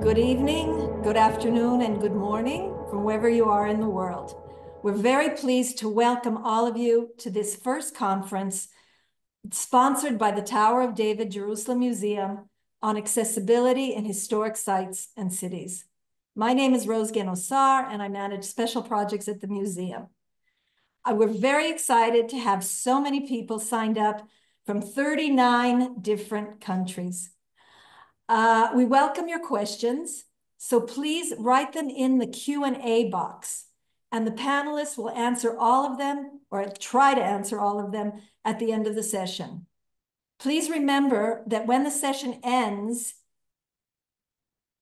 Good evening, good afternoon, and good morning from wherever you are in the world. We're very pleased to welcome all of you to this first conference sponsored by the Tower of David Jerusalem Museum on accessibility in historic sites and cities. My name is Rose Genosar, and I manage special projects at the museum. We're very excited to have so many people signed up from 39 different countries. We welcome your questions, so please write them in the Q&A box, and the panelists will answer all of them, or try to answer all of them, at the end of the session. Please remember that when the session ends,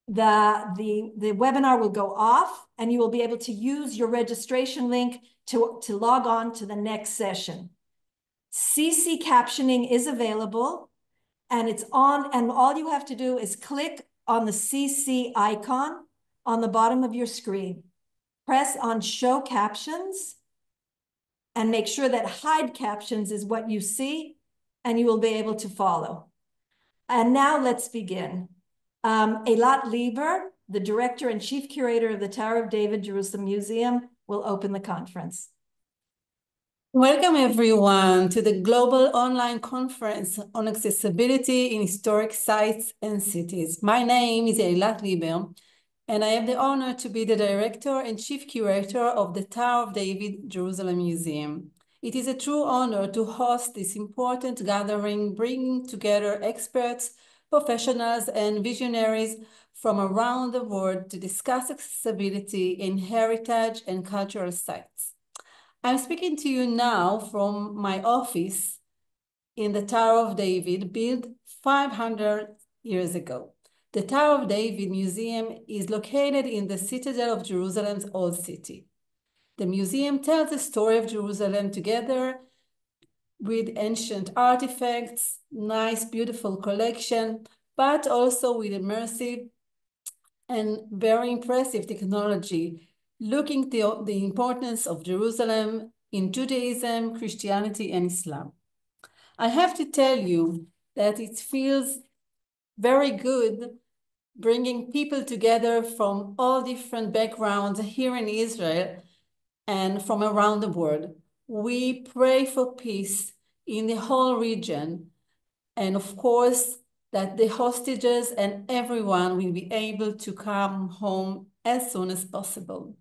the webinar will go off, and you will be able to use your registration link to log on to the next session. CC captioning is available, and it's on, and all you have to do is click on the CC icon on the bottom of your screen. Press on Show Captions, and make sure that Hide Captions is what you see, and you will be able to follow. And now let's begin. Eilat Lieber, the Director and Chief Curator of the Tower of David Jerusalem Museum, will open the conference. Welcome everyone to the Global Online Conference on Accessibility in Historic Sites and Cities. My name is Eilat Lieber, and I have the honor to be the Director and Chief Curator of the Tower of David Jerusalem Museum. It is a true honor to host this important gathering, bringing together experts, professionals, and visionaries from around the world to discuss accessibility in heritage and cultural sites. I'm speaking to you now from my office in the Tower of David, built 500 years ago. The Tower of David Museum is located in the citadel of Jerusalem's Old City. The museum tells the story of Jerusalem together with ancient artifacts, nice, beautiful collection, but also with immersive and very impressive technology, looking at the importance of Jerusalem in Judaism, Christianity, and Islam. I have to tell you that it feels very good bringing people together from all different backgrounds here in Israel and from around the world. We pray for peace in the whole region, and of course, that the hostages and everyone will be able to come home as soon as possible.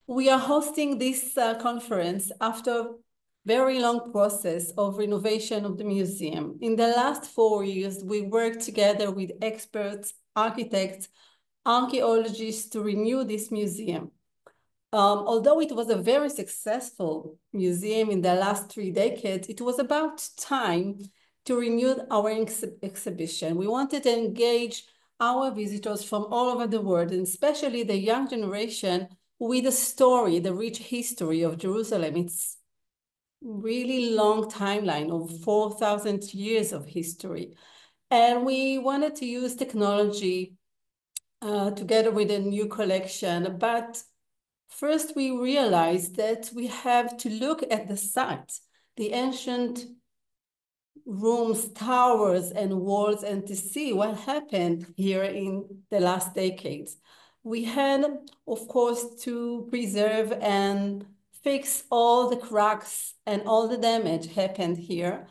We are hosting this conference after a very long process of renovation of the museum. In the last 4 years, we worked together with experts, architects, archaeologists to renew this museum. Although it was a very successful museum in the last 3 decades, it was about time to renew our exhibition. We wanted to engage our visitors from all over the world, and especially the young generation, with the story, the rich history of Jerusalem. It's really long timeline of 4,000 years of history. And we wanted to use technology together with a new collection. But first we realized that we have to look at the site, the ancient rooms, towers, and walls, and to see what happened here in the last decades. We had, of course, to preserve and fix all the cracks and all the damage happened here.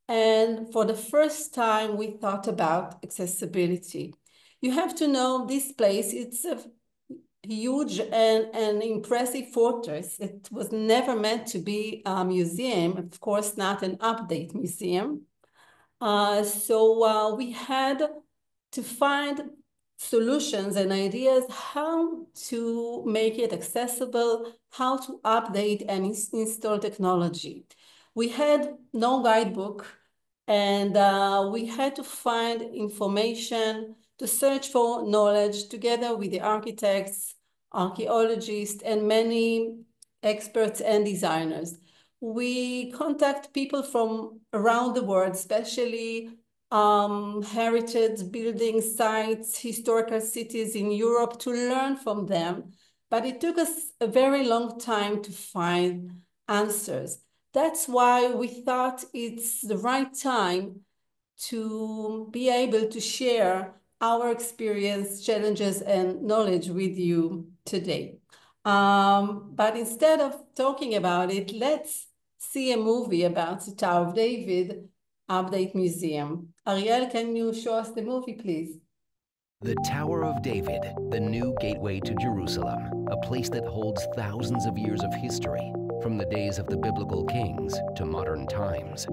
And for the first time, we thought about accessibility. You have to know this place, it's a huge and impressive fortress. It was never meant to be a museum, of course, not an update museum. So we had to find solutions and ideas how to make it accessible, how to update and install technology. We had no guidebook, and we had to find information, to search for knowledge together with the architects, archaeologists, and many experts and designers. We contact people from around the world, especially heritage building sites, historical cities in Europe, to learn from them. But it took us a very long time to find answers. That's why we thought it's the right time to be able to share our experience, challenges, and knowledge with you today. But instead of talking about it, let's see a movie about the Tower of David Update Museum. Ariel, can you show us the movie, please? The Tower of David, the new gateway to Jerusalem, a place that holds thousands of years of history, from the days of the biblical kings to modern times.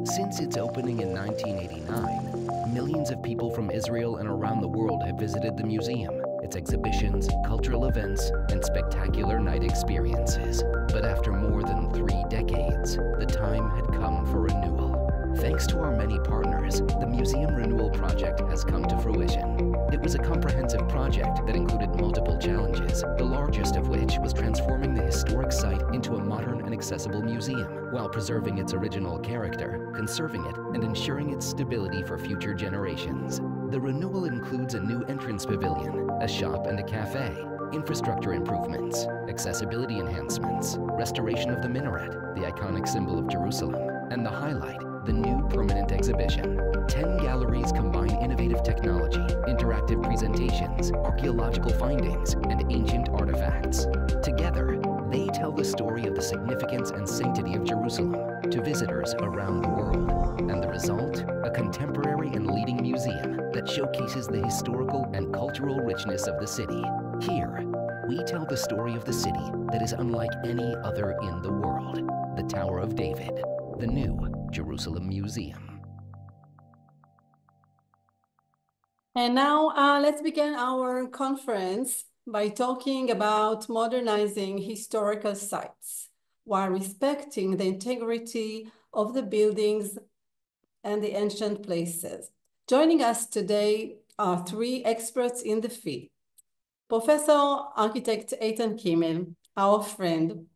Since its opening in 1989, millions of people from Israel and around the world have visited the museum, its exhibitions, cultural events, and spectacular night experiences. But after more than 3 decades, the time had come for renewal. Thanks to our many partners, the Museum Renewal Project has come to fruition. It was a comprehensive project that included multiple challenges, the largest of which was transforming the historic site into a modern and accessible museum, while preserving its original character, conserving it, and ensuring its stability for future generations. The renewal includes a new entrance pavilion, a shop and a cafe, infrastructure improvements, accessibility enhancements, restoration of the minaret, the iconic symbol of Jerusalem, and the highlight, the new permanent exhibition. 10 galleries combine innovative technology, interactive presentations, archaeological findings, and ancient artifacts. Together, they tell the story of the significance and sanctity of Jerusalem to visitors around the world. And the result? A contemporary and leading museum that showcases the historical and cultural richness of the city. Here, we tell the story of the city that is unlike any other in the world. The Tower of David, the new Jerusalem Museum. And now let's begin our conference by talking about modernizing historical sites while respecting the integrity of the buildings and the ancient places. Joining us today are 3 experts in the field. Professor Architect Etan Kimmel, our friend,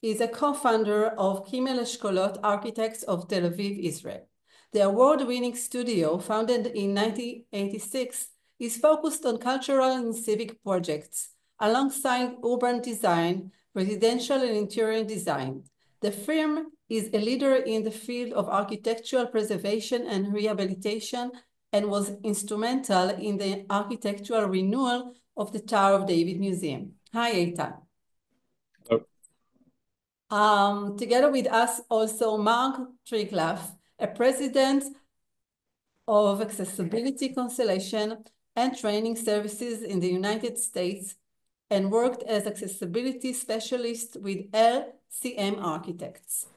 is a co-founder of Kimmel Architects of Tel Aviv, Israel. The award-winning studio, founded in 1986, is focused on cultural and civic projects, alongside urban design, residential and interior design. The firm is a leader in the field of architectural preservation and rehabilitation and was instrumental in the architectural renewal of the Tower of David Museum. Hi, Etan. Hello. Together with us also Mark Trieglaff, a president of Accessibility Constellation and Training Services in the United States and worked as accessibility specialist with LCM Architects.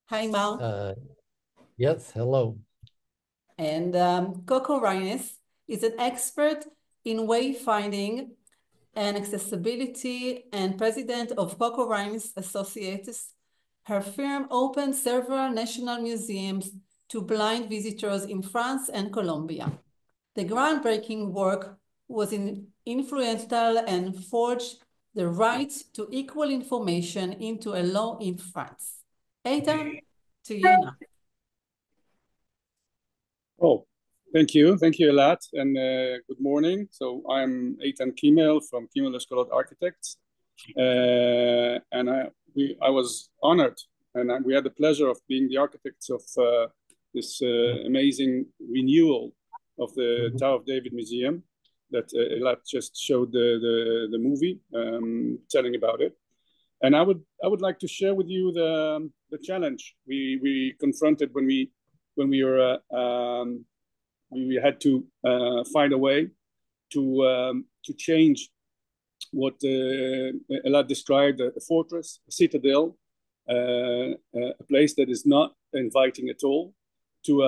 Hi, Mark. Yes, hello. And Coco Raynes is an expert in wayfinding and accessibility and president of Coco Raynes Associates. Her firm opened several national museums to blind visitors in France and Colombia. The groundbreaking work was influential and forged the right to equal information into a law in France. Etan, to you now. Oh, thank you. Thank you, Eilat, and good morning. So I'm Etan Kimmel from Kimmel Architects. And I was honored, and we had the pleasure of being the architects of this amazing renewal of the Tower of David Museum that Eilat just showed the movie telling about it. And I would like to share with you the challenge we confronted when we had to find a way to change what Eilat described, a fortress, a citadel, a place that is not inviting at all, to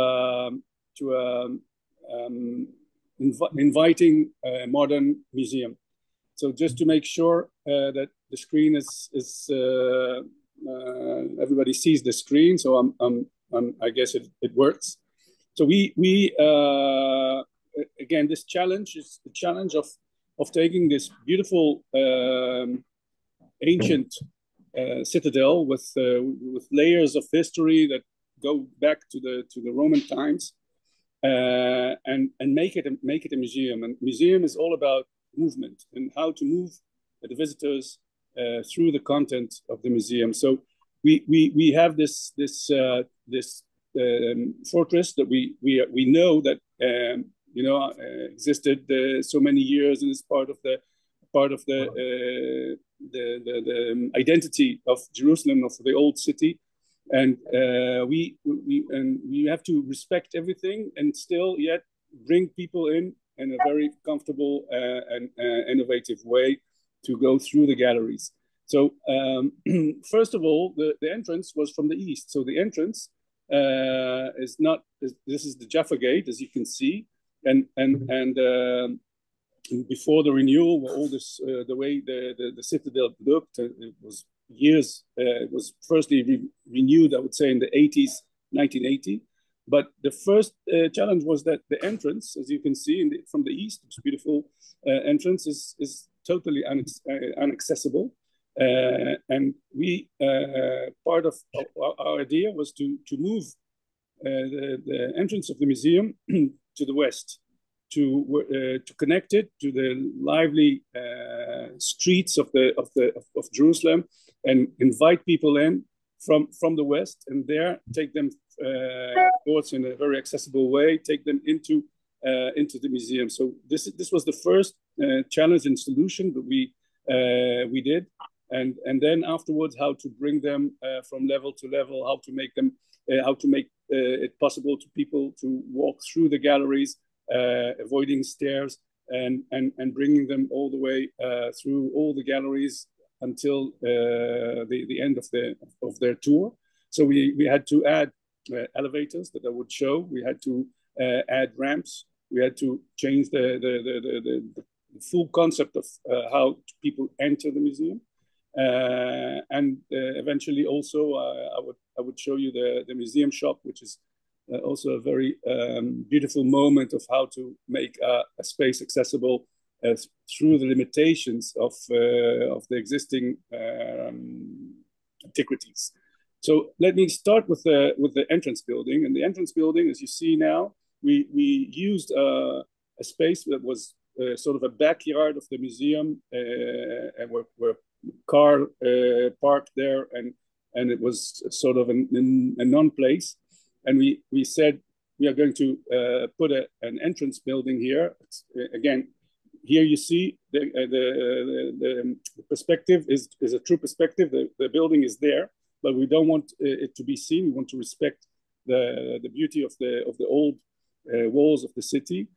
inviting a modern museum. So just to make sure that the screen is everybody sees the screen. So I guess it works. So we again, this challenge is the challenge of taking this beautiful ancient citadel with layers of history that go back to the Roman times, and make it a museum. And museum is all about movement and how to move the visitors through the content of the museum. So we have this fortress that we know that existed so many years and is part of the identity of Jerusalem, of the old city. And we have to respect everything and still yet bring people in a very comfortable and innovative way to go through the galleries. So first of all, the entrance was from the east. So the entrance this is the Jaffa Gate, as you can see, and before the renewal, all this the way the citadel looked, it was years. It was firstly renewed, I would say, in the 80s, 1980. But the first challenge was that the entrance, as you can see from the east, this beautiful entrance is totally inaccessible. And part of our idea was to move the entrance of the museum to the west, to connect it to the lively streets of Jerusalem, and invite people in from the west, and there take them, of course, in a very accessible way, take them into the museum. So this was the first challenge and solution that we did, and then afterwards, how to bring them from level to level, how to make it possible to people to walk through the galleries, avoiding stairs, and bringing them all the way through all the galleries until the end of their tour. So we had to add elevators that I would show. We had to add ramps. We had to change the full concept of how people enter the museum. And eventually also I would show you the museum shop, which is also a very beautiful moment of how to make a space accessible through the limitations of the existing antiquities. So let me start with the entrance building. And the entrance building, as you see now, we used a space that was sort of a backyard of the museum, and where car parked there, and it was sort of a non-place. And we said we are going to put an entrance building here. Again, here you see the perspective is a true perspective. The building is there, but we don't want it to be seen. We want to respect the beauty of the old walls of the city.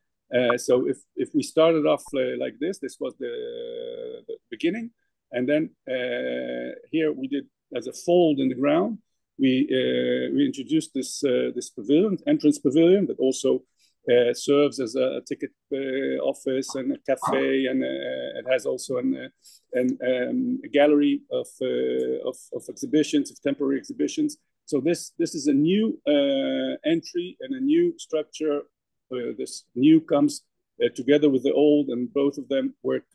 So if we started off like this was the beginning, and then here we did as a fold in the ground. We introduced this pavilion, entrance pavilion, that also serves as a ticket office and a cafe, and it has also a gallery of exhibitions, of temporary exhibitions. So this is a new entry and a new structure. This new comes together with the old, and both of them work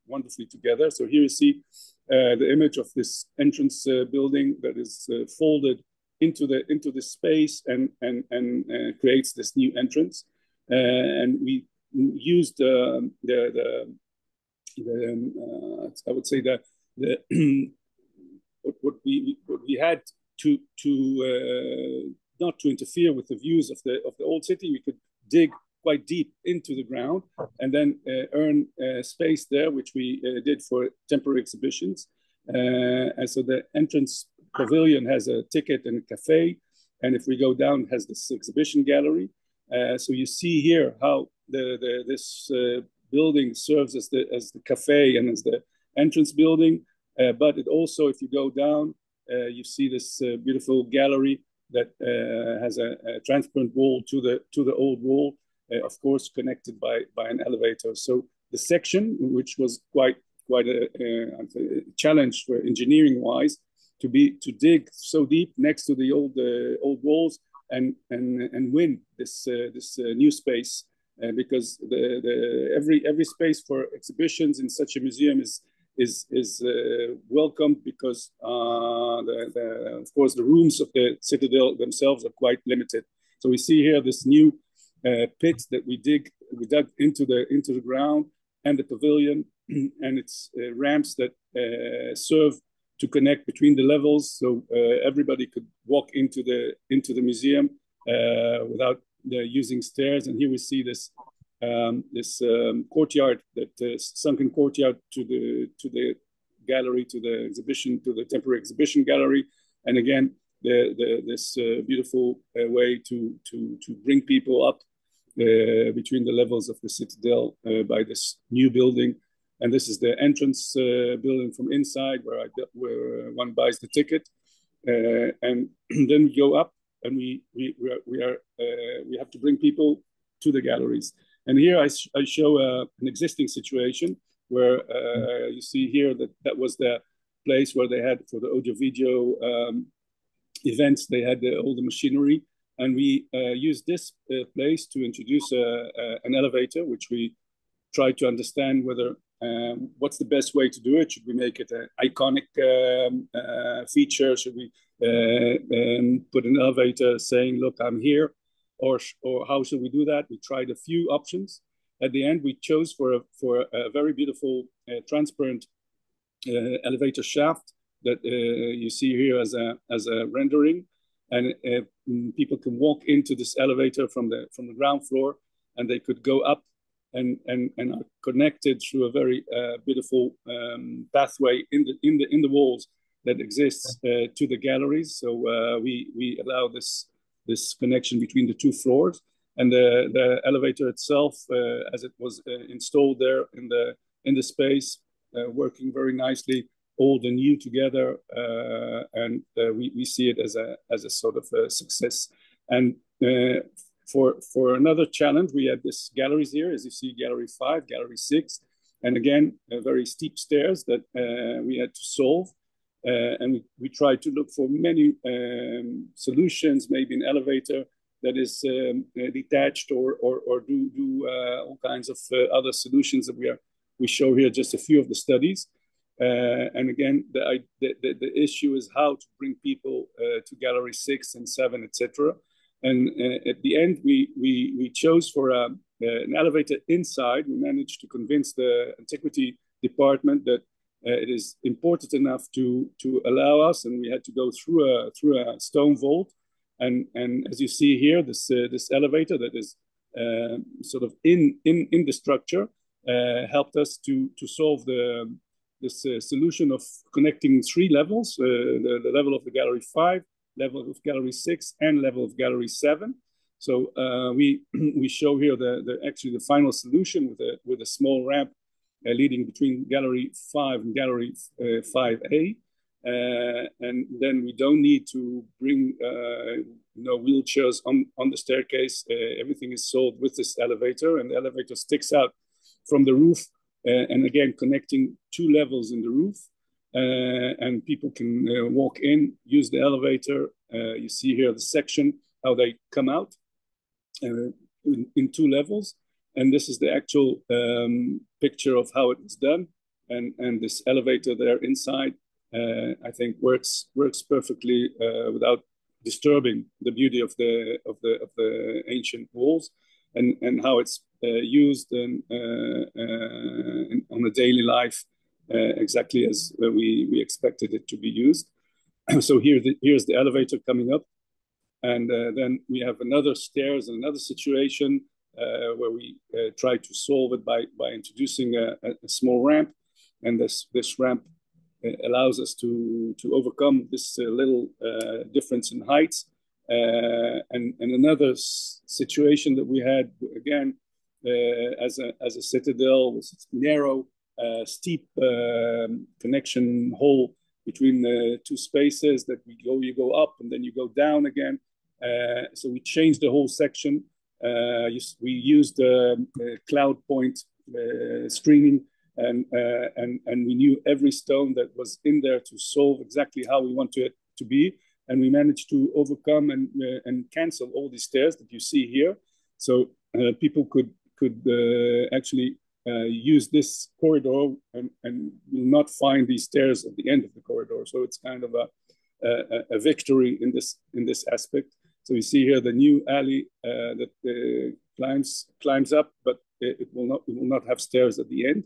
wonderfully together. So here you see the image of this entrance building that is folded into the space and creates this new entrance. And we used I would say what we had to not to interfere with the views of the old city. We could dig quite deep into the ground and then earn space there, which we did for temporary exhibitions. And so the entrance pavilion has a ticket and a cafe, and if we go down, it has this exhibition gallery. So you see here how this building serves as the cafe and as the entrance building, but it also, if you go down, you see this beautiful gallery that has a transparent wall to the old wall, of course, connected by an elevator. So the section, which was quite a challenge for engineering-wise, to dig so deep next to the old walls and win this new space, because every space for exhibitions in such a museum is welcomed, because of course the rooms of the citadel themselves are quite limited. So we see here this new pit that we dug into the ground, and the pavilion, and it's ramps that serve to connect between the levels, so everybody could walk into the museum without using stairs. And here we see this courtyard, that sunken courtyard to the gallery, to the exhibition, to the temporary exhibition gallery. And again, this beautiful way to bring people up between the levels of the citadel by this new building. And this is the entrance building from inside, where one buys the ticket, and then we go up, and we have to bring people to the galleries. And here I show an existing situation where you see here that was the place where they had, for the audio-video events, they had all the machinery. And we used this place to introduce an elevator, which we tried to understand whether what's the best way to do it. Should we make it an iconic feature? Should we put an elevator saying, look, I'm here? Or how should we do that? We tried a few options. At the end, we chose for a very beautiful transparent elevator shaft that you see here as a rendering. And people can walk into this elevator from the ground floor, and they could go up and are connected through a very beautiful pathway in the walls that exists to the galleries. So we allow this connection between the two floors, and the elevator itself, as it was installed there in the space, working very nicely, old and new together, and we see it as a sort of a success. And for another challenge, we had this galleries here, as you see, gallery 5, gallery 6, and again, very steep stairs that we had to solve. And we tried to look for many solutions, maybe an elevator that is detached, or do all kinds of other solutions that we show here just a few of the studies. And again, the issue is how to bring people to gallery 6 and 7, etc. And at the end, we chose for an elevator inside. We managed to convince the antiquity department that it is important enough to allow us, and we had to go through a stone vault. And as you see here, this elevator that is sort of in the structure helped us to solve this solution of connecting 3 levels: the level of the gallery 5, level of gallery 6, and level of gallery 7. So we show here actually the final solution with a small ramp leading between gallery 5 and gallery 5A. And then we don't need to bring wheelchairs on the staircase. Everything is solved with this elevator, and the elevator sticks out from the roof, and again, connecting 2 levels in the roof. And people can walk in, use the elevator. You see here the section, how they come out in 2 levels. And this is the actual picture of how it was done. And this elevator there inside, I think works perfectly without disturbing the beauty of the ancient walls, and how it's used on a daily life exactly as we expected it to be used. So here's the elevator coming up, and then we have another stairs and another situation where we try to solve it by introducing a small ramp, and this ramp allows us to overcome this little difference in heights. And another situation that we had, again, as a citadel, was narrow, steep connection hole between the 2 spaces that you go up and then you go down again. So we changed the whole section. We used cloud point streaming, and we knew every stone that was in there to solve exactly how we wanted it to be. And we managed to overcome and cancel all these stairs that you see here. So people could actually use this corridor and will not find these stairs at the end of the corridor. So it's kind of a victory in this aspect. So you see here the new alley that climbs up, but it will not have stairs at the end.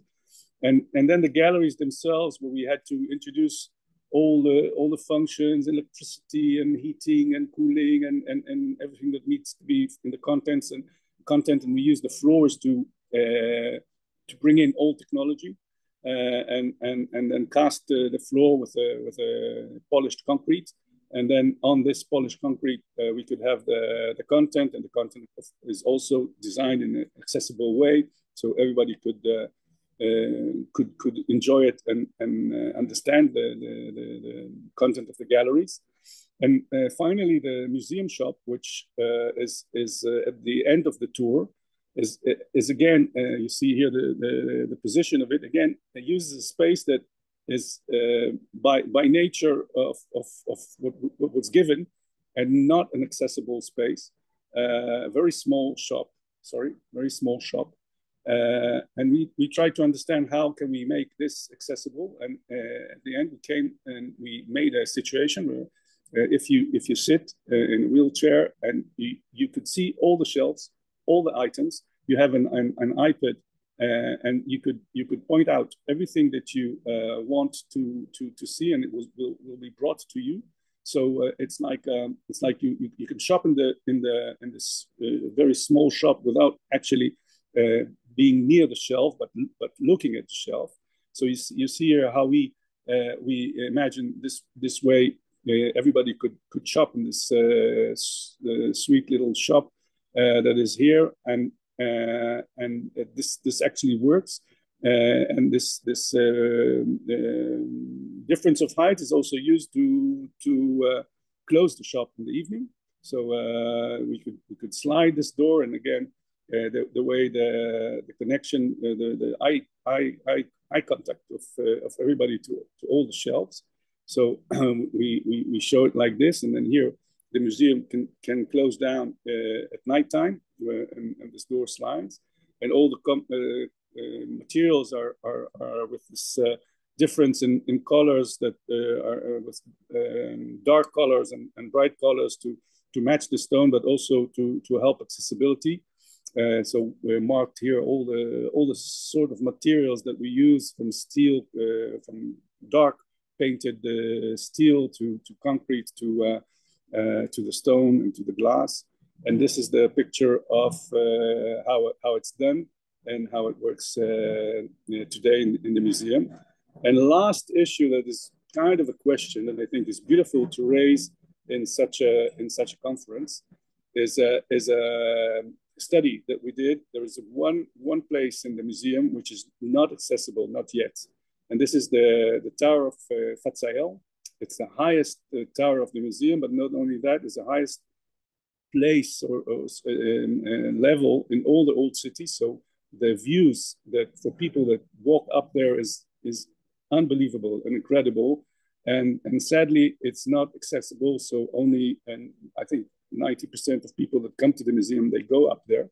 And then the galleries themselves, where we had to introduce all the functions, electricity and heating and cooling and everything that needs to be in the contents and content. And we use the floors to bring in all technology and then cast the floor with a polished concrete. And then on this polished concrete, we could have the content, and the content is also designed in an accessible way, so everybody could enjoy it and understand the content of the galleries. And finally, the museum shop, which is at the end of the tour, is again, you see here the position of it. Again, it uses a space that is by nature of what was given, and not an accessible space. Very small shop. And we tried to understand how can we make this accessible. And at the end, we came and we made a situation where if you sit in a wheelchair and you could see all the shelves, all the items, you have an iPad, and you could point out everything that you want to see, and it will be brought to you. So it's like you can shop in this very small shop without actually being near the shelf, but looking at the shelf. So you see here how we imagine this way. Everybody could shop in this sweet little shop that is here, and this actually works. And this difference of height is also used to close the shop in the evening. So we could slide this door, and again, the way the connection, the eye contact of everybody to all the shelves. So we show it like this, and then here the museum can close down at nighttime, and this door slides, and all the materials are with this difference in colors that are with dark colors and bright colors to match the stone, but also to help accessibility. So we're marked here all the sort of materials that we use, from steel, from dark painted steel to concrete to the stone and to the glass. And this is the picture of how it's done and how it works today in the museum. And last issue that is kind of a question that I think is beautiful to raise in such a conference is a study that we did. There is one place in the museum which is not accessible, not yet. And this is the Tower of Fatsael. It's the highest tower of the museum, but not only that, it's the highest place or level in all the old cities. So the views that for people that walk up there is unbelievable and incredible. And sadly, it's not accessible. So only, and I think 90% of people that come to the museum, they go up there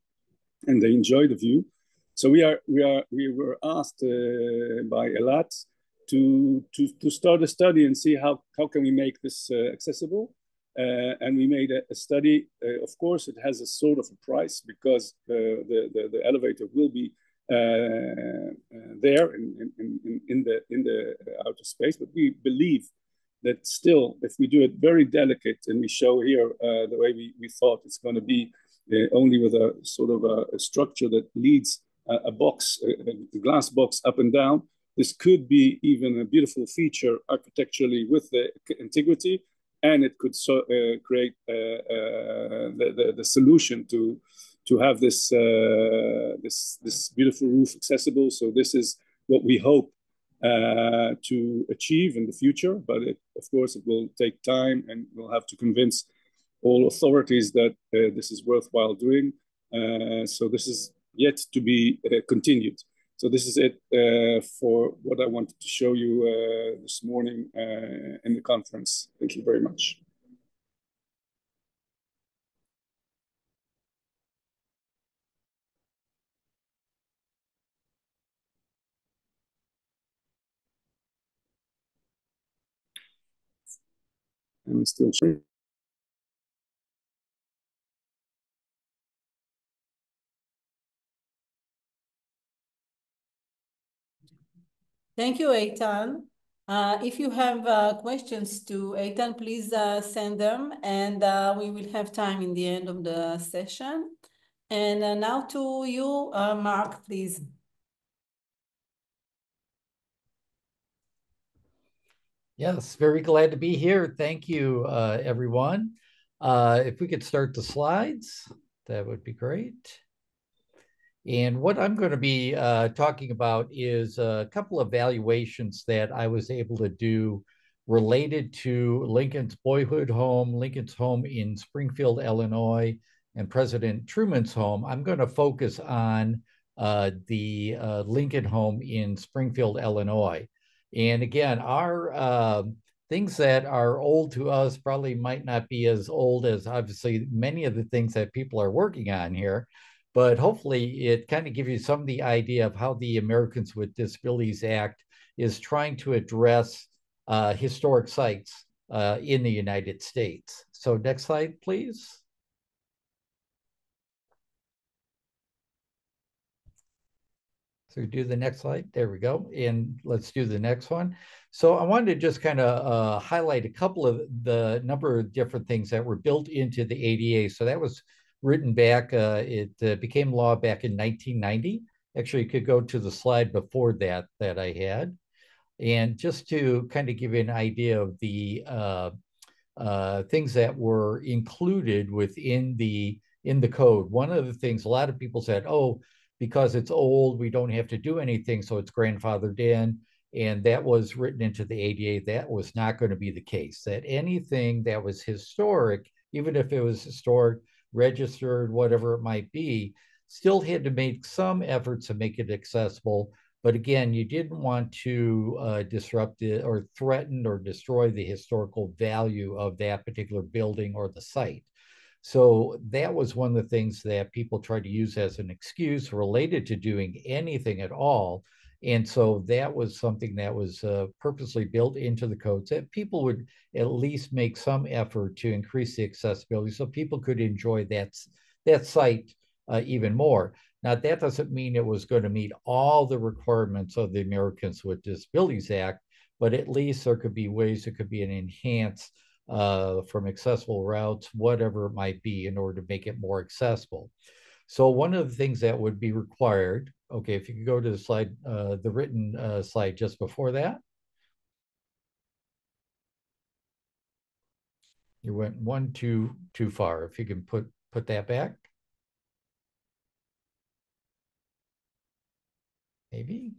and they enjoy the view. So we were asked by Eilat to start a study and see how can we make this accessible. And we made a study. Of course, it has a sort of a price because the elevator will be there in the outer space. But we believe that still, if we do it very delicate, and we show here the way we thought it's going to be only with a sort of a structure that leads a box, a glass box up and down, this could be even a beautiful feature architecturally with the integrity, and it could create the solution to have this beautiful roof accessible. So this is what we hope to achieve in the future, but of course it will take time, and we'll have to convince all authorities that this is worthwhile doing. So this is yet to be continued. So this is it for what I wanted to show you this morning in the conference. Thank you very much. I'm still sharing. Thank you, Etan. If you have questions to Etan, please send them, and we will have time in the end of the session. And now to you, Mark, please. Yes, very glad to be here. Thank you, everyone. If we could start the slides, that would be great. And what I'm going to be talking about is a couple of evaluations that I was able to do related to Lincoln's boyhood home, Lincoln's home in Springfield, Illinois, and President Truman's home. I'm going to focus on the Lincoln home in Springfield, Illinois. And again, our things that are old to us probably might not be as old as obviously many of the things that people are working on here. But hopefully it kind of gives you some of the idea of how the Americans with Disabilities Act is trying to address historic sites in the United States. So next slide, please. So do the next slide. There we go. And let's do the next one. So I wanted to just kind of highlight a couple of the number of different things that were built into the ADA. So that was written back, it became law back in 1990. Actually, you could go to the slide before that I had. And just to kind of give you an idea of the things that were included within in the code. One of the things a lot of people said, oh, because it's old, we don't have to do anything, so it's grandfathered in. And that was written into the ADA. That was not going to be the case, that anything that was historic, even if it was historic, registered, whatever it might be, still had to make some efforts to make it accessible. But again, you didn't want to disrupt it or threaten or destroy the historical value of that particular building or the site. So that was one of the things that people tried to use as an excuse related to doing anything at all. And so that was something that was purposely built into the codes, that people would at least make some effort to increase the accessibility so people could enjoy that site even more. Now, that doesn't mean it was going to meet all the requirements of the Americans with Disabilities Act, but at least there could be ways it could be an enhanced from accessible routes, whatever it might be, in order to make it more accessible. So one of the things that would be required, okay, if you could go to the slide, the written slide just before that. You went one too far. If you can put that back. Maybe.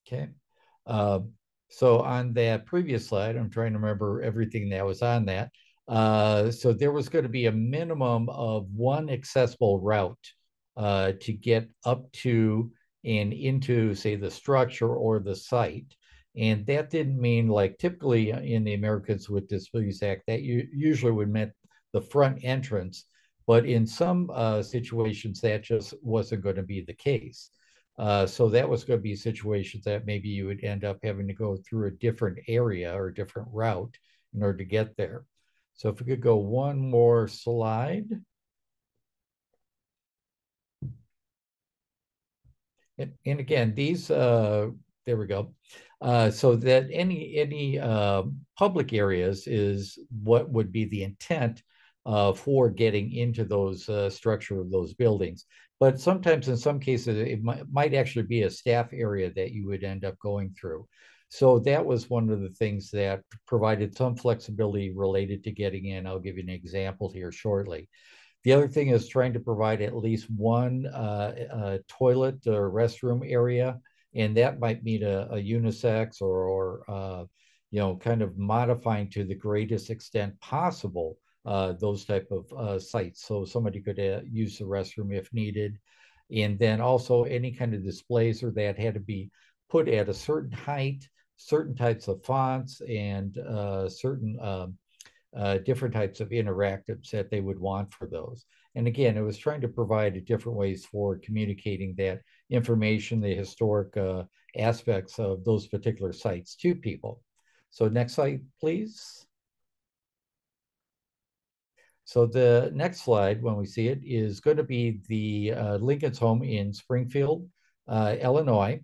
Okay. So on that previous slide, I'm trying to remember everything that was on that. So there was going to be a minimum of one accessible route to get up to and into, say, the structure or the site. And that didn't mean, like typically in the Americans with Disabilities Act, that usually would mean the front entrance. But in some situations, that just wasn't going to be the case. So that was going to be situations that maybe you would end up having to go through a different area or a different route in order to get there. So if we could go one more slide. And again, these, there we go. So that any public areas is what would be the intent for getting into those structure of those buildings. But sometimes in some cases, it might actually be a staff area that you would end up going through. So that was one of the things that provided some flexibility related to getting in. I'll give you an example here shortly. The other thing is trying to provide at least one toilet or restroom area, and that might mean a unisex or you know, kind of modifying to the greatest extent possible those type of sites. So somebody could use the restroom if needed. And then also any kind of displays or that had to be put at a certain height, certain types of fonts, and certain different types of interactives that they would want for those. And again, it was trying to provide different ways for communicating that information, the historic aspects of those particular sites to people. So next slide, please. So the next slide, when we see it, is going to be the Lincoln's home in Springfield, Illinois.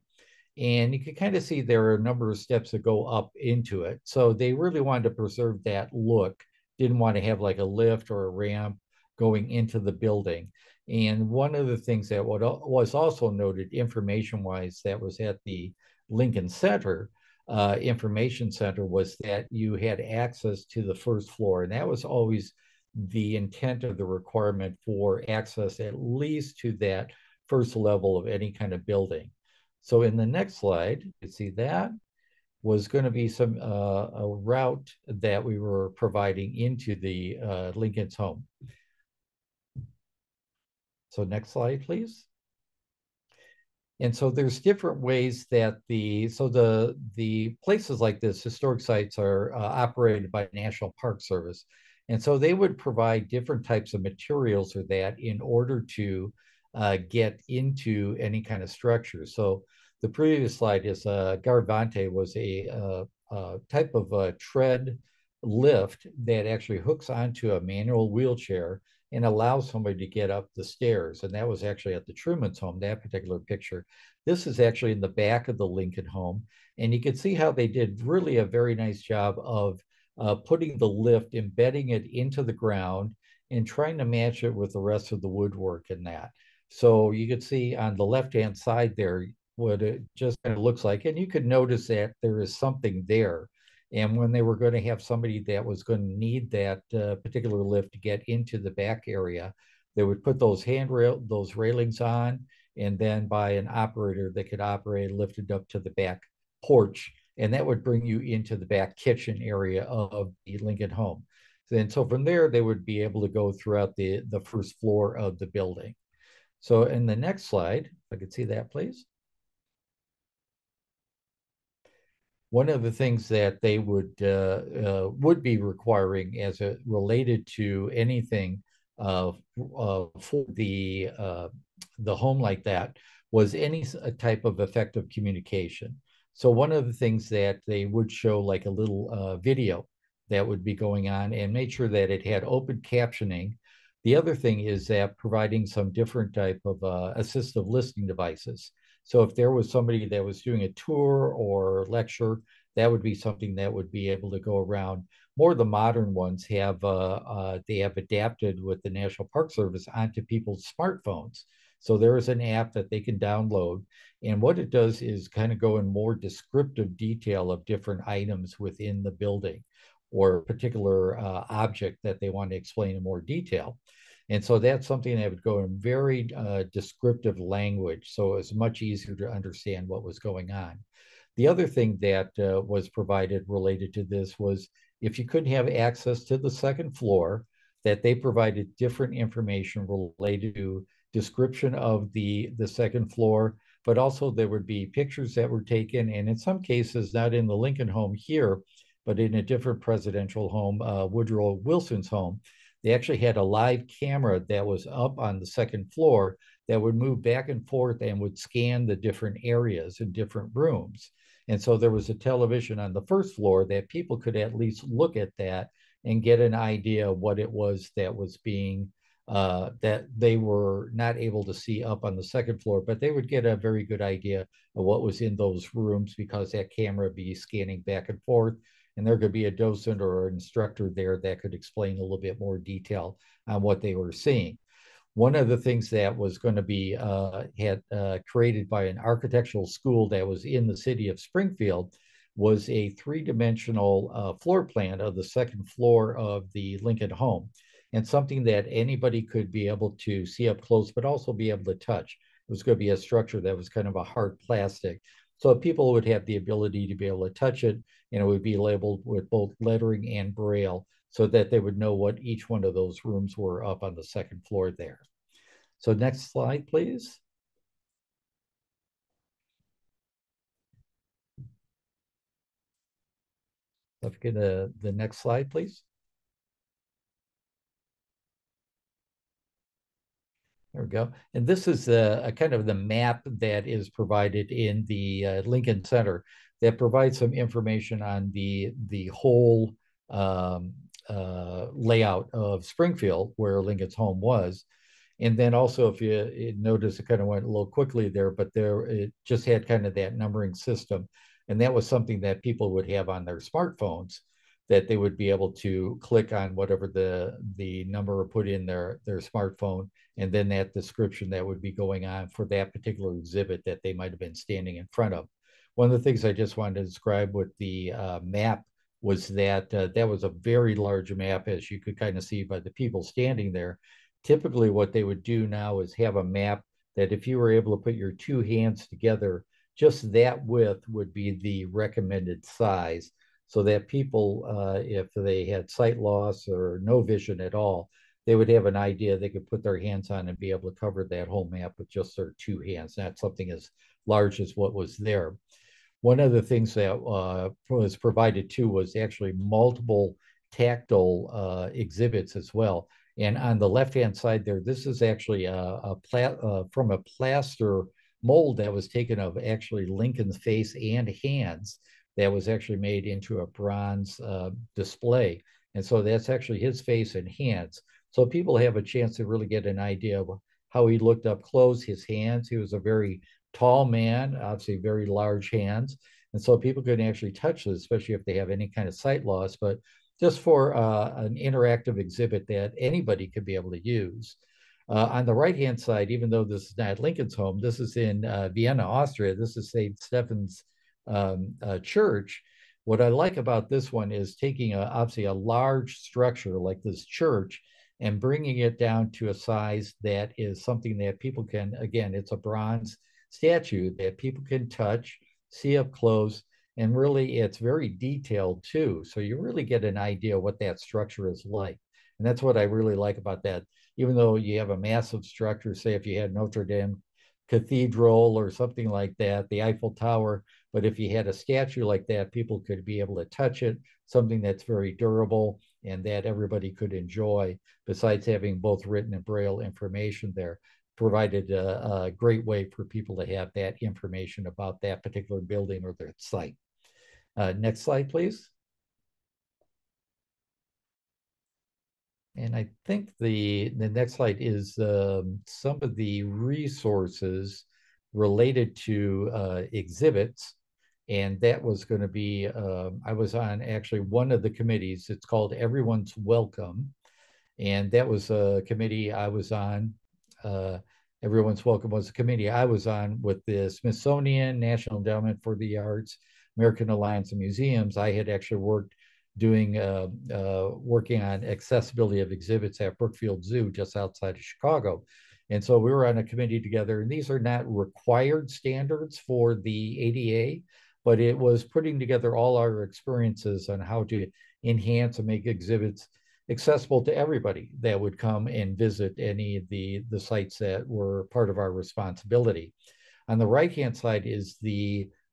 And you can kind of see there are a number of steps that go up into it. So they really wanted to preserve that look, didn't want to have like a lift or a ramp going into the building. And one of the things that was also noted information-wise that was at the Lincoln Center, Information Center, was that you had access to the first floor. And that was always the intent of the requirement for access at least to that first level of any kind of building. So in the next slide, you see that was going to be some a route that we were providing into the Lincoln's home. So next slide, please. And so there's different ways that the places like this, historic sites, are operated by National Park Service. And so they would provide different types of materials or that in order to get into any kind of structure. So the previous slide is Garvante was a type of a tread lift that actually hooks onto a manual wheelchair and allows somebody to get up the stairs. And that was actually at the Truman's home, that particular picture. This is actually in the back of the Lincoln home. And you can see how they did really a very nice job of putting the lift, embedding it into the ground and trying to match it with the rest of the woodwork in that. So you could see on the left-hand side there what it just kind of looks like. And you could notice that there is something there. And when they were going to have somebody that was going to need that particular lift to get into the back area, they would put those those railings on, and then by an operator that could operate, lift it up to the back porch, and that would bring you into the back kitchen area of the Lincoln home. And so from there, they would be able to go throughout the first floor of the building. So in the next slide, if I could see that, please. One of the things that they would be requiring as it related to anything for the home like that was any type of effective communication. So one of the things that they would show like a little video that would be going on and make sure that it had open captioning. The other thing is that providing some different type of assistive listening devices. So if there was somebody that was doing a tour or lecture, that would be something that would be able to go around. More of the modern ones have they have adapted with the National Park Service onto people's smartphones. So there is an app that they can download. And what it does is kind of go in more descriptive detail of different items within the building or a particular object that they want to explain in more detail. And so that's something that would go in very descriptive language. So it's much easier to understand what was going on. The other thing that was provided related to this was if you couldn't have access to the second floor, that they provided different information related to description of the second floor, but also there would be pictures that were taken. And in some cases, not in the Lincoln home here, but in a different presidential home, Woodrow Wilson's home, they actually had a live camera that was up on the second floor that would move back and forth and would scan the different areas in different rooms. And so there was a television on the first floor that people could at least look at that and get an idea of what it was that was being, that they were not able to see up on the second floor, but they would get a very good idea of what was in those rooms because that camera would be scanning back and forth. And there could be a docent or an instructor there that could explain a little bit more detail on what they were seeing. One of the things that was going to be created by an architectural school that was in the city of Springfield was a three-dimensional floor plan of the second floor of the Lincoln home, and something that anybody could be able to see up close, but also be able to touch. It was going to be a structure that was kind of a hard plastic. So people would have the ability to be able to touch it, and it would be labeled with both lettering and braille so that they would know what each one of those rooms were up on the second floor there. So next slide, please. Let's get the next slide, please. There we go. And this is a kind of the map that is provided in the Lincoln Center that provides some information on the whole layout of Springfield, where Lincoln's home was. And then also, if you notice, it kind of went a little quickly there, but there it just had kind of that numbering system. And that was something that people would have on their smartphones, that they would be able to click on whatever the number or put in their smartphone, and then that description that would be going on for that particular exhibit that they might have been standing in front of. One of the things I just wanted to describe with the map was that that was a very large map, as you could kind of see by the people standing there. Typically, what they would do now is have a map that if you were able to put your two hands together, just that width would be the recommended size, so that people, if they had sight loss or no vision at all, they would have an idea they could put their hands on and be able to cover that whole map with just their two hands, not something as large as what was there. One of the things that was provided too was actually multiple tactile exhibits as well. And on the left-hand side there, this is actually from a plaster mold that was taken of actually Lincoln's face and hands, that was actually made into a bronze display. And so that's actually his face and hands. So people have a chance to really get an idea of how he looked up close, his hands. He was a very tall man, obviously very large hands. And so people could actually touch this, especially if they have any kind of sight loss, but just for an interactive exhibit that anybody could be able to use. On the right-hand side, even though this is not Lincoln's home, this is in Vienna, Austria. This is St. Stephen's church. What I like about this one is taking obviously a large structure like this church and bringing it down to a size that is something that people can, again, it's a bronze statue that people can touch, see up close, and really it's very detailed too. So you really get an idea what that structure is like. And that's what I really like about that. Even though you have a massive structure, say if you had Notre Dame Cathedral or something like that, the Eiffel Tower, but if you had a statue like that, people could be able to touch it, something that's very durable and that everybody could enjoy, besides having both written and braille information there. Provided a great way for people to have that information about that particular building or their site. Next slide, please. And I think the next slide is some of the resources related to exhibits. And that was going to be, I was on actually one of the committees. It's called Everyone's Welcome. And that was a committee I was on. Everyone's Welcome was a committee I was on with the Smithsonian, National Endowment for the Arts, American Alliance of Museums. I had actually worked working on accessibility of exhibits at Brookfield Zoo just outside of Chicago. And so we were on a committee together, and these are not required standards for the ADA, but it was putting together all our experiences on how to enhance and make exhibits accessible to everybody that would come and visit any of the sites that were part of our responsibility. On the right-hand side is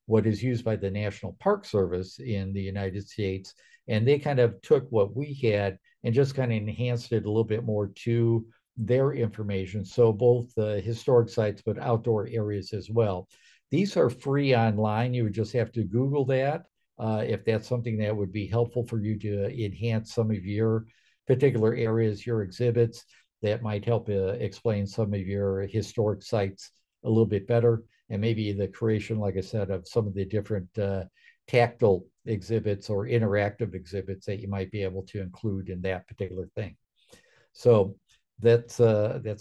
what is used by the National Park Service in the United States. And they kind of took what we had and just kind of enhanced it a little bit more to their information. So both the historic sites, but outdoor areas as well. These are free online. You would just have to Google that if that's something that would be helpful for you to enhance some of your particular areas, your exhibits, that might help explain some of your historic sites a little bit better. And maybe the creation, like I said, of some of the different tactile exhibits or interactive exhibits that you might be able to include in that particular thing. So that's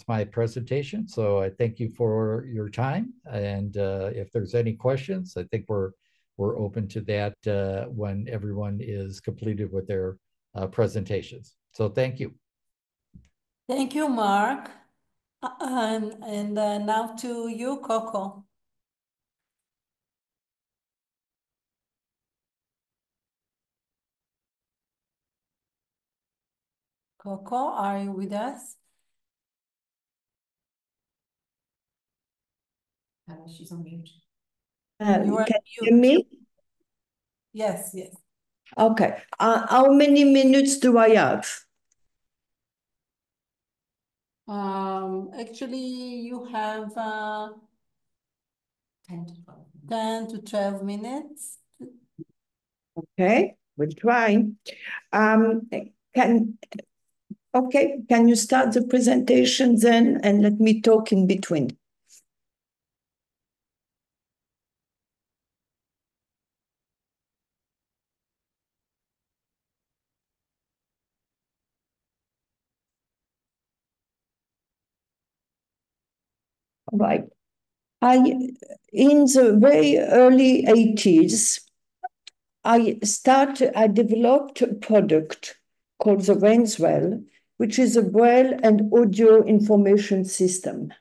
my presentation. So I thank you for your time. And if there's any questions, I think we're open to that when everyone is completed with their presentations. So thank you. Thank you, Mark. And now to you, Coco. Coco, are you with us? She's on mute. You You are can mute. hear me? Yes, yes. Okay. How many minutes do I have? Actually, you have 10 to 12 minutes. Okay, we'll try. Can Okay, can you start the presentation then and let me talk in between? Right. In the very early 80s, I developed a product called the Raynes, which is a braille and audio information system.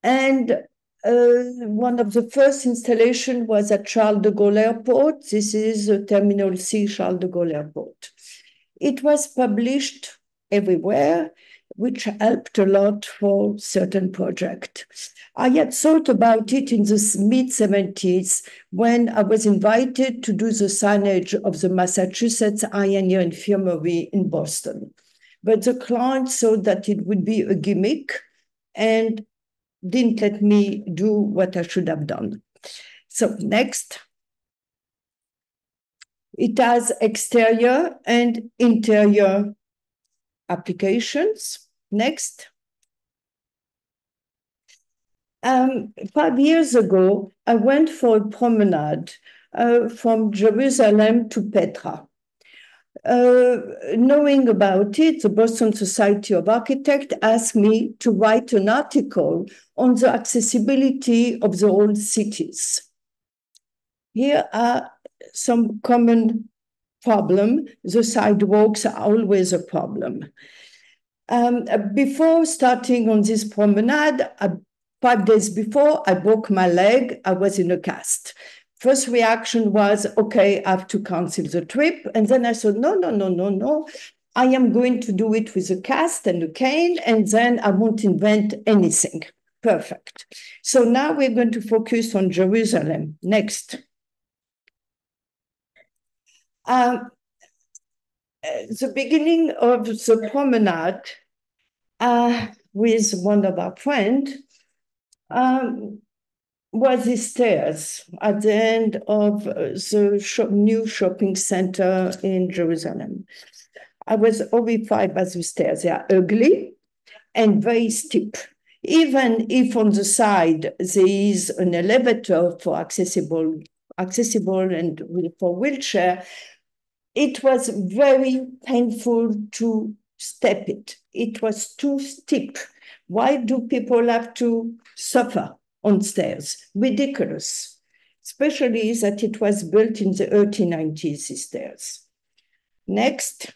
And one of the first installation was at Charles de Gaulle Airport. This is Terminal C, Charles de Gaulle Airport. It was published everywhere, which helped a lot for certain projects. I had thought about it in the mid-70s when I was invited to do the signage of the Massachusetts Eye and Ear Infirmary in Boston. But the client thought that it would be a gimmick and didn't let me do what I should have done. So next. It has exterior and interior applications. Next. 5 years ago, I went for a promenade from Jerusalem to Petra. Knowing about it, the Boston Society of Architects asked me to write an article on the accessibility of the old cities. Here are some common problems. The sidewalks are always a problem. Before starting on this promenade, 5 days before, I broke my leg. I was in a cast. First reaction was, okay, I have to cancel the trip. And then I said, no. I am going to do it with a cast and a cane, and then I won't invent anything. Perfect. So now we're going to focus on Jerusalem. Next. The beginning of the promenade with one of our friends was the stairs at the end of the new shopping center in Jerusalem. I was horrified by the stairs. They are ugly and very steep. Even if on the side there is an elevator for accessible and for wheelchair, it was very painful to step it. It was too steep. Why do people have to suffer on stairs? Ridiculous. Especially that it was built in the early 90s, these stairs. Next.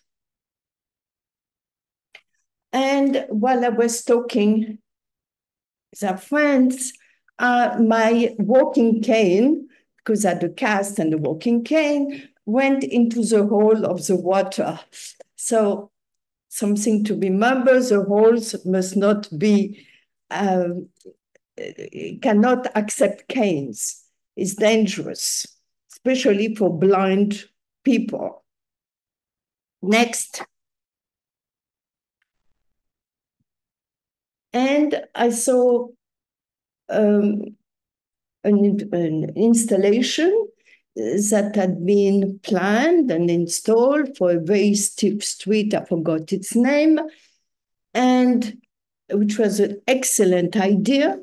And while I was talking, the friends, my walking cane, because I had a cast and a walking cane, went into the hole of the water. So something to remember, the holes must not be, cannot accept canes. It's dangerous, especially for blind people. Next. And I saw an installation that had been planned and installed for a very steep street, I forgot its name, and which was an excellent idea,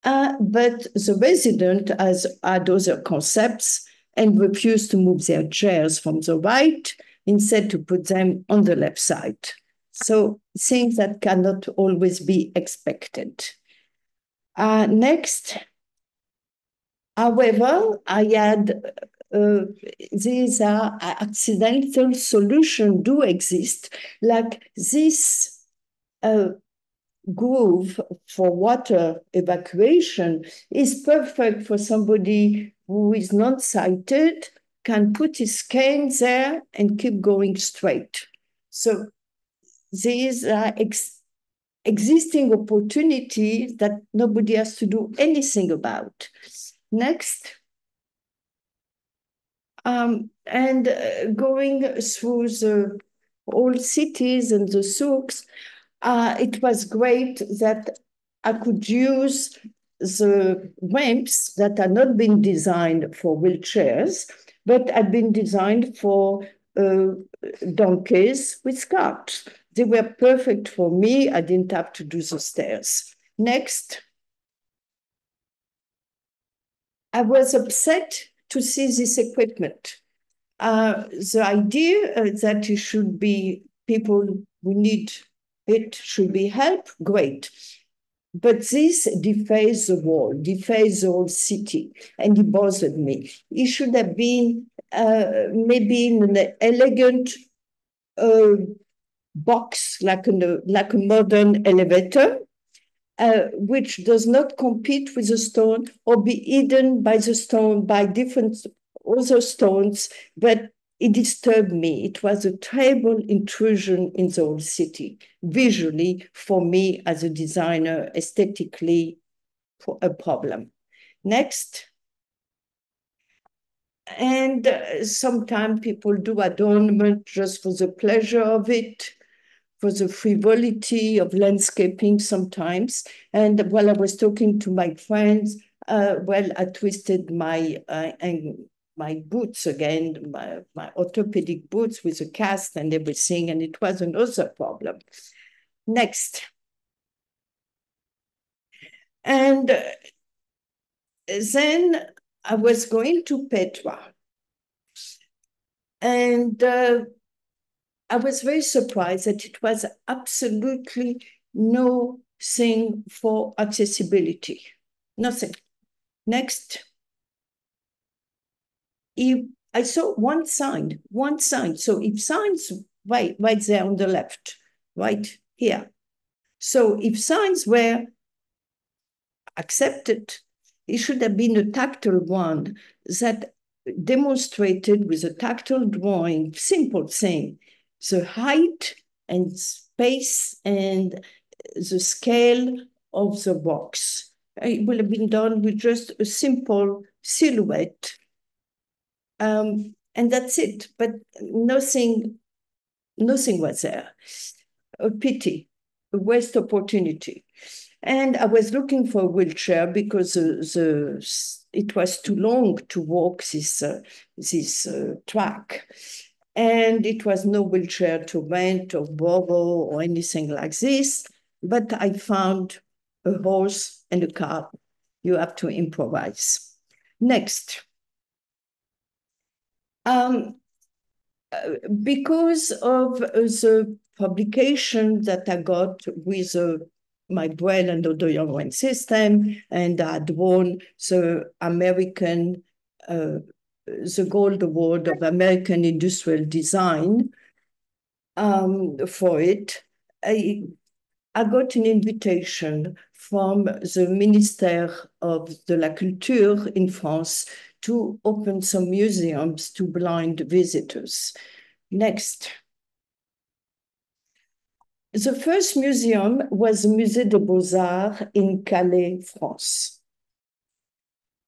but the resident had other concepts and refused to move their chairs from the right, instead to put them on the left side. So things that cannot always be expected. Next. However, I had these accidental solutions do exist, like this groove for water evacuation is perfect for somebody who is not sighted, can put his cane there and keep going straight. So these are existing opportunities that nobody has to do anything about. Next. And going through the old cities and the souks, it was great that I could use the ramps that had not been designed for wheelchairs, but had been designed for donkeys with carts. They were perfect for me. I didn't have to do the stairs. Next. I was upset to see this equipment. The idea that it should be people who need it should be helped, great. But this defies the wall, defies the whole city, and it bothered me. It should have been maybe in an elegant box, like a modern elevator, which does not compete with the stone or be hidden by the stone, by different other stones, but it disturbed me. It was a terrible intrusion in the whole city, visually, for me as a designer, aesthetically, a problem. Next. And sometimes people do adornment just for the pleasure of it, for the frivolity of landscaping sometimes. And while I was talking to my friends, I twisted my boots again, my orthopedic boots with a cast and everything, and it was another problem. Next. And then I was going to Petra. And I was very surprised that it was absolutely no thing for accessibility. Nothing. Next. I saw one sign. So if signs right there on the left, right here. So if signs were accepted, it should have been a tactile one that demonstrated with a tactile drawing, simple thing, the height and space and the scale of the box. It would have been done with just a simple silhouette. And that's it, but nothing was there. A pity, a waste opportunity. And I was looking for a wheelchair because it was too long to walk this track. And it was no wheelchair to rent or borrow or anything like this. But I found a horse and a car. You have to improvise. Next. Because of the publication that I got with my Braille and Audio system, and I had won the American, the Gold Award of American Industrial Design for it, I got an invitation from the Ministère de la Culture in France to open some museums to blind visitors. Next. The first museum was the Musée des Beaux-Arts in Calais, France.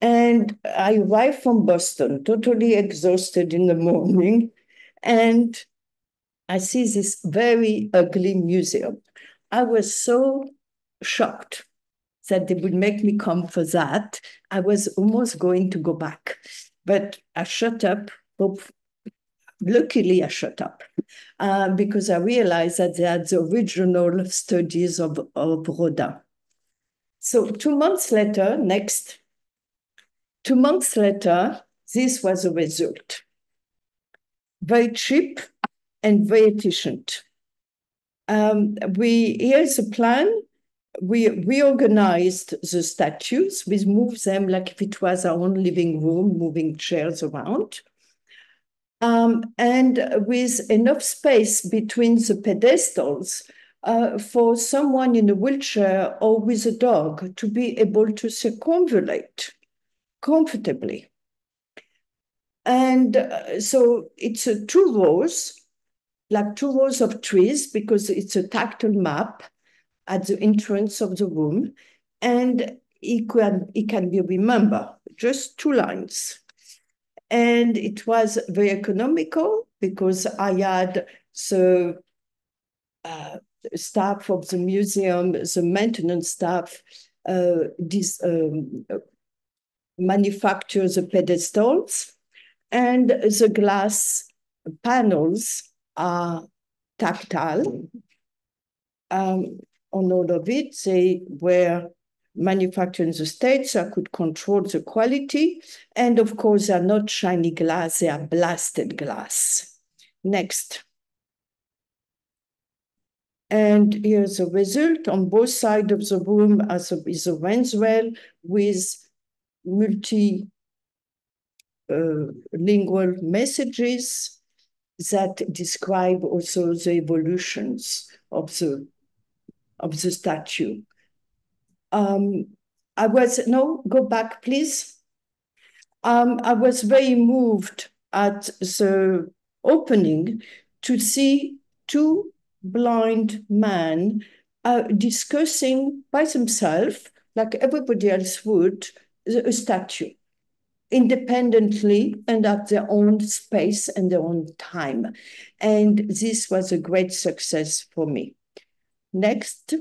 And I arrived from Boston, totally exhausted in the morning, and I see this very ugly museum. I was so shocked that they would make me come for that. I was almost going to go back, but I shut up. Luckily, I shut up because I realized that they had the original studies of Rodin. So 2 months later, next. 2 months later, this was the result. Very cheap and very efficient. Here's a plan. We reorganized the statues. We moved them like if it was our own living room, moving chairs around. And with enough space between the pedestals for someone in a wheelchair or with a dog to be able to circumambulate comfortably. And so it's 2 rows, like 2 rows of trees, because it's a tactile map at the entrance of the room, and it can be remembered, just 2 lines. And it was very economical because I had the staff of the museum, the maintenance staff, manufacture the pedestals, and the glass panels are tactile. On all of it, they were manufactured in the States, so I could control the quality. And of course, they are not shiny glass, they are blasted glass. Next. And here's the result on both sides of the room as is a Raynes with multilingual messages that describe also the evolutions of the statue. Go back, please. I was very moved at the opening to see two blind men discussing by themselves, like everybody else would, a statue, independently and at their own space and their own time. And this was a great success for me. Next.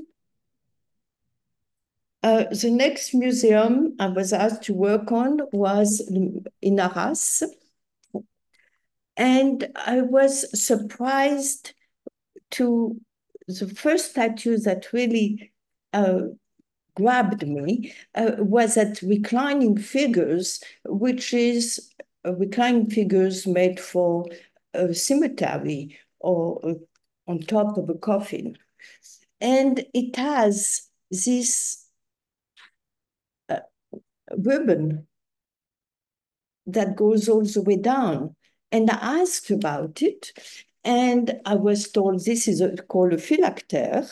The next museum I was asked to work on was in Arras. And I was surprised to the first statue that really grabbed me was at reclining figures, which is reclining figures made for a cemetery or on top of a coffin. And it has this ribbon that goes all the way down. And I asked about it, and I was told this is called a phylactère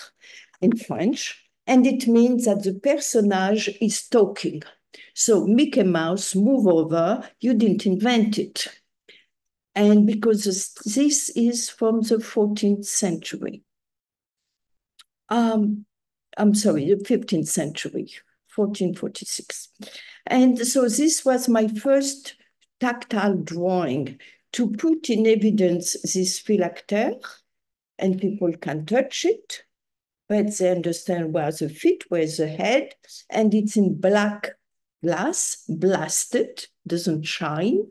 in French, and it means that the personage is talking. So Mickey Mouse, move over, you didn't invent it. And because this is from the 14th century. I'm sorry, the 15th century. 1446. And so this was my first tactile drawing to put in evidence this phylactère, and people can touch it, but they understand where the feet, where the head, and it's in black glass, blasted, doesn't shine.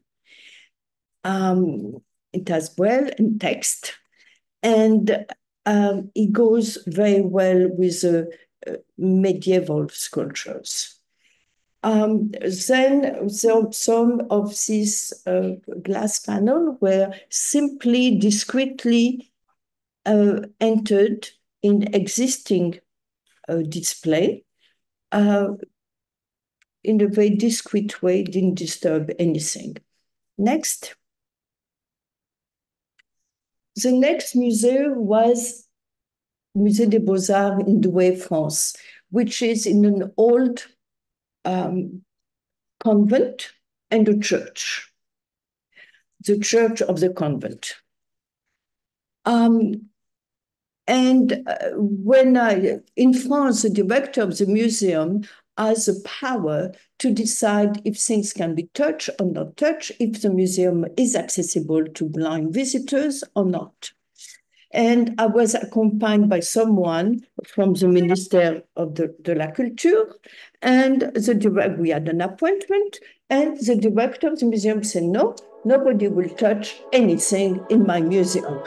It has braille and text, and it goes very well with the medieval sculptures. Then some of these glass panels were simply discreetly entered in existing display in a very discreet way, didn't disturb anything. Next. The next museum was Musée des Beaux-Arts in Douai, France, which is in an old convent and a church, the church of the convent. In France, the director of the museum has the power to decide if things can be touched or not touched, if the museum is accessible to blind visitors or not. And I was accompanied by someone from the Ministère de la Culture, and we had an appointment, and the director of the museum said, no, nobody will touch anything in my museum.